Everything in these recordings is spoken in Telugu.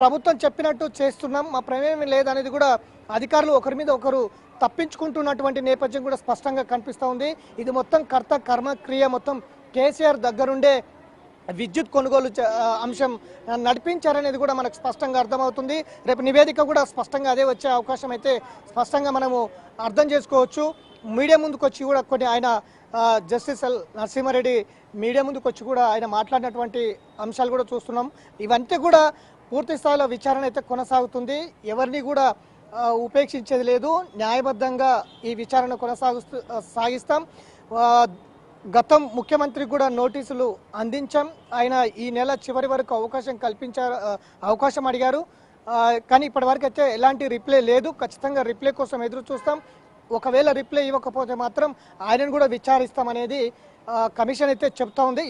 ప్రభుత్వం చెప్పినట్టు చేస్తున్నాం, మా ప్రమేయం లేదనేది కూడా అధికారులు ఒకరి మీద ఒకరు తప్పించుకుంటున్నటువంటి నేపథ్యం కూడా స్పష్టంగా కనిపిస్తూ ఉంది. ఇది మొత్తం కర్త కర్మ క్రియ మొత్తం కేసీఆర్ దగ్గరుండే విద్యుత్ కొనుగోలు అంశం నడిపించారనేది కూడా మనకు స్పష్టంగా అర్థమవుతుంది. రేపు నివేదిక కూడా స్పష్టంగా అదే వచ్చే అవకాశం అయితే స్పష్టంగా మనము అర్థం చేసుకోవచ్చు. మీడియా ముందుకు వచ్చి కూడా కొన్ని ఆయన జస్టిస్ ఎల్ నరసింహారెడ్డి మీడియా ముందుకు వచ్చి కూడా ఆయన మాట్లాడినటువంటి అంశాలు కూడా చూస్తున్నాం. ఇవంతా కూడా పూర్తి స్థాయిలో విచారణ అయితే కొనసాగుతుంది. ఎవరిని కూడా ఉపేక్షించేది లేదు. న్యాయబద్ధంగా ఈ విచారణ సాగిస్తాం. గతం ముఖ్యమంత్రికి కూడా నోటీసులు అందించాం. ఆయన ఈ నెల చివరి వరకు అవకాశం అడిగారు. కానీ ఇప్పటివరకు అయితే ఎలాంటి రిప్లై లేదు. ఖచ్చితంగా రిప్లై కోసం ఎదురు చూస్తాం. ఒకవేళ రిప్లై ఇవ్వకపోతే మాత్రం ఆయనను కూడా విచారిస్తామనేది కమిషన్ అయితే చెప్తా ఉంది.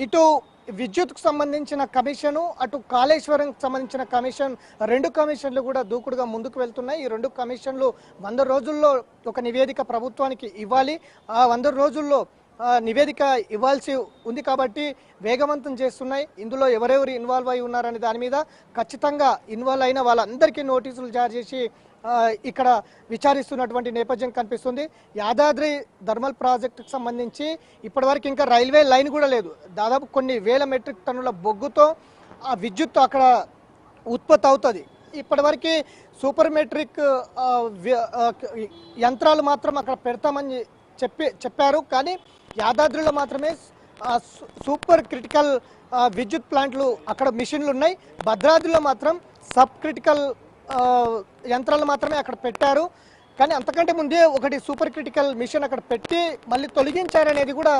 ఇటు విద్యుత్కు సంబంధించిన కమిషను, అటు కాళేశ్వరంకి సంబంధించిన కమిషన్, రెండు కమిషన్లు కూడా దూకుడుగా ముందుకు వెళ్తున్నాయి. ఈ రెండు కమిషన్లు 100 రోజుల్లో ఒక నివేదిక ప్రభుత్వానికి ఇవ్వాలి. ఆ 100 రోజుల్లో నివేదిక ఇవ్వాల్సి ఉంది కాబట్టి వేగవంతం చేస్తున్నాయి. ఇందులో ఎవరెవరు ఇన్వాల్వ్ అయి ఉన్నారనే దాని మీద ఖచ్చితంగా ఇన్వాల్వ్ అయిన వాళ్ళందరికీ నోటీసులు జారీ చేసి ఇక్కడ విచారిస్తున్నటువంటి నేపథ్యం కనిపిస్తుంది. యాదాద్రి థర్మల్ ప్రాజెక్టుకు సంబంధించి ఇప్పటివరకు ఇంకా రైల్వే లైన్ కూడా లేదు. దాదాపు కొన్ని వేల మెట్రిక్ టన్నుల బొగ్గుతో ఆ విద్యుత్ అక్కడ ఉత్పత్తి అవుతుంది. ఇప్పటివరకు సూపర్ మెట్రిక్ యంత్రాలు మాత్రం అక్కడ పెడతామని చెప్పారు. కానీ యాదాద్రిలో మాత్రమే సూపర్ క్రిటికల్ విద్యుత్ ప్లాంట్లు అక్కడ మిషన్లు ఉన్నాయి. భద్రాద్రిలో మాత్రం సబ్ క్రిటికల్ యంత్రాలు మాత్రమే అక్కడ పెట్టారు. కానీ అంతకంటే ముందే ఒకటి సూపర్ క్రిటికల్ మిషన్ అక్కడ పెట్టి మళ్ళీ తొలగించారనేది కూడా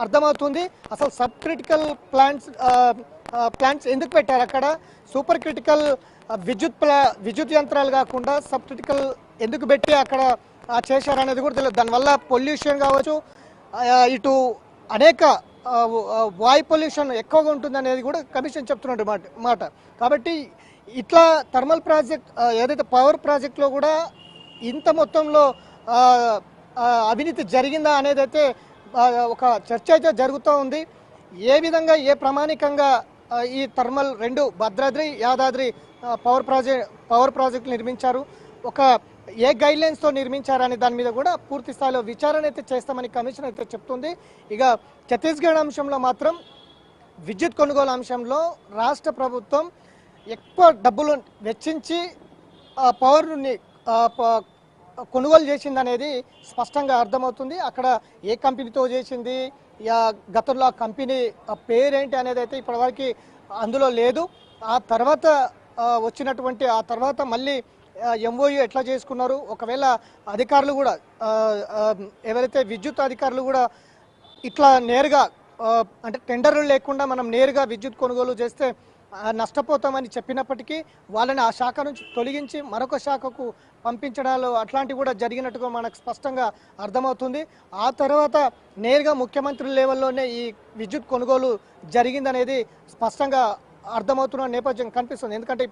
అర్థమవుతుంది. అసలు సబ్ క్రిటికల్ ప్లాంట్స్ ఎందుకు పెట్టారు అక్కడ? సూపర్ క్రిటికల్ విద్యుత్ యంత్రాలు కాకుండా సబ్ క్రిటికల్ ఎందుకు పెట్టి అక్కడ చేశారనేది కూడా తెలియదు. దానివల్ల పొల్యూషన్ కావచ్చు, ఇటు అనేక వాయు పొల్యూషన్ ఎక్కువగా ఉంటుంది అనేది కూడా కమిషన్ చెప్తున్నట్టు మాట. కాబట్టి ఇట్లా థర్మల్ ప్రాజెక్ట్ ఏదైతే పవర్ ప్రాజెక్ట్లో కూడా ఇంత మొత్తంలో అవినీతి జరిగిందా అనేది అయితే ఒక చర్చ అయితే జరుగుతూ ఉంది. ఏ విధంగా ఏ ప్రామాణికంగా ఈ థర్మల్ రెండు భద్రాద్రి యాదాద్రి పవర్ ప్రాజెక్టులు నిర్మించారు, ఒక ఏ గైడ్లైన్స్తో నిర్మించారనే దాని మీద కూడా పూర్తి స్థాయిలో విచారణ అయితే చేస్తామని కమిషన్ అయితే చెప్తుంది. ఇక ఛత్తీస్గఢ్ అంశంలో మాత్రం విద్యుత్ కొనుగోలు అంశంలో రాష్ట్ర ప్రభుత్వం ఎక్కువ డబ్బులు వెచ్చించి పవర్ని కొనుగోలు చేసింది అనేది స్పష్టంగా అర్థమవుతుంది. అక్కడ ఏ కంపెనీతో చేసింది, గతంలో ఆ కంపెనీ పేరేంటి అనేది అయితే ఇప్పటివరకు అందులో లేదు. ఆ తర్వాత మళ్ళీ ఎంఓయూ ఎట్లా చేసుకున్నారు, ఒకవేళ అధికారులు కూడా ఎవరైతే విద్యుత్ అధికారులు కూడా ఇట్లా నేరుగా అంటే టెండర్లు లేకుండా మనం నేరుగా విద్యుత్ కొనుగోలు చేస్తే నష్టపోతామని చెప్పినప్పటికీ వాళ్ళని ఆ శాఖ నుంచి తొలగించి మరొక శాఖకు పంపించడాలు అట్లాంటివి కూడా జరిగినట్టుగా మనకు స్పష్టంగా అర్థమవుతుంది. ఆ తర్వాత నేరుగా ముఖ్యమంత్రి లెవెల్లోనే ఈ విద్యుత్ కొనుగోలు జరిగిందనేది స్పష్టంగా అర్థమవుతున్న నేపథ్యం కనిపిస్తుంది. ఎందుకంటే